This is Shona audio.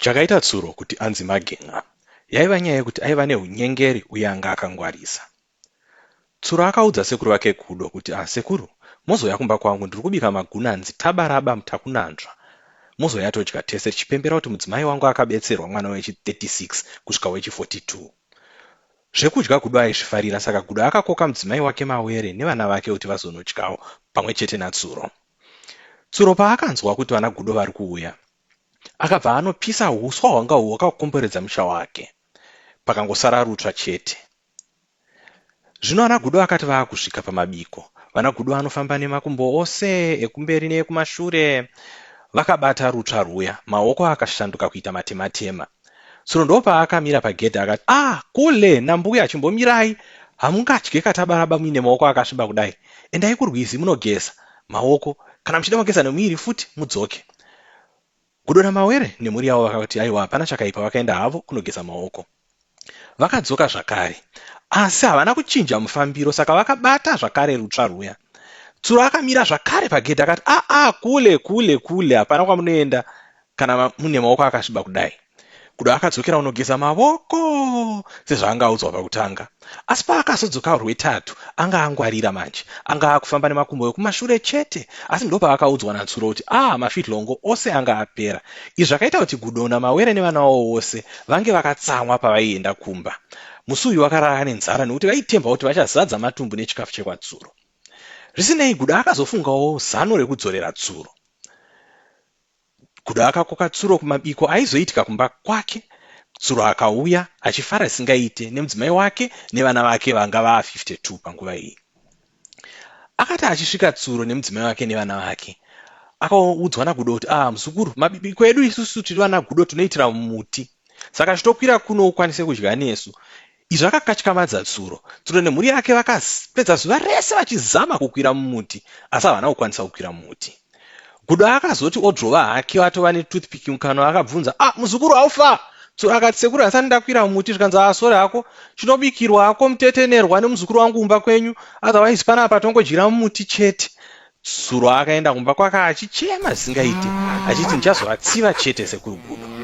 Chakaita Tsuro kuti anzi Magenga yaiva nyaya yekuti aiva neunyengeri uye anga akangwarisa. Tsuro akaudza sekuru vake Gudo kuti sekuru, mozouya kumba kwangu ndiri kubika magunanzi tabaraba mutakunanzva. Mozouya todya tese tichipembera kuti mudzimai wangu akabetserwa mwana wechi36 kusvika wechi42. Zvekudya Gudo aizvifarira, saka Gudo akakoka mudzimai wake Mawere nevana vake kuti vazonodyawo pamwe chete naTsuro. Tsuro paakanzwa kuti vana Gudo vari kuuya, akabva anopisa huswa hwanga hwakakomberedza musha wake, pakangosara rutsva chete. Zvino vana Gudo akati vaakusvika pamabiko, vana Gudo anofamba nemakumbo ose ekumberi neekumashure, vakabata rutsva ruya, maoko akashanduka kuita matematema. Tsuro ndopaakamira pagedhi akati, kule nambuya chimbomirai, hamungadye katabaraba muine maoko akasviba kudai. Endai kurwizi munogeza maoko, kana muchida kugeza nemuviri futi mudzoke. Gudo naMawere nemhuri yavo vakati aiwa hapana chakaipa, vakaenda havo kunogeza maoko. Vakadzoka zvakare, asi havana kuchinja mufambiro, saka vakabata zvakare rutsva ruya. Tsuro akamira zvakare pagedhi akati, kule hapana kwamunoenda kana mune maoko akasviba kudai. Gudo akadzokera unogeza maoko sezvaanga audzwa pakutanga, asi paakazodzoka rwetatu anga angwarira manje, anga akufamba nemakumbo ekumashure chete, asi ndopaakaudzwa naTsuro kuti mafitlongo ose anga apera. Izvi zvakaita kuti Gudo naMawere nevana vavo vose vange vakatsamwa pavaienda kumba. Musi uyu vakarara nenzara nekuti vaitemba kuti vachazadza matumbu nechikafu chekwaTsuro. Zvisinei, Gudo akazofungawo zano rekudzorera Tsuro. Gudo akakoka Tsuro kumabiko aizoitika kumba kwake. Tsuro akauya achifara singaite nemudzimai wake nevana vake vanga va52 panguva iyi. Akati achisvika Tsuro nemudzimai wake nevana vake, akaudzwa naGudo kuti muzukuru, mabiko edu isusu tiri vana Gudo tunoitira mumuti, saka chitokwira kuno ukwanise kudya nesu. Izvi zvakakatyamadza Tsuro. Tsuro nemhuri yake vakapedza zuva rese vachizama kukwira mumuti, asi havana kukwanisa kukwira mumuti. Gudo akazoti odrova hake atova netoothpick mukanwa, akabvunza, muzukuru haufa? Tsuro akati, sekuru hasani ndakwira mumuti, zvikanzi sore hako chinobikirwa hako mutetenerwa nemuzukuru wangu kumba kwenyu, otherwise panapa tongodyira mumuti chete. Tsuro akaenda kumba kwake achichema zvisingaite, achiti ndichazovatsiva chete sekuru Gudo.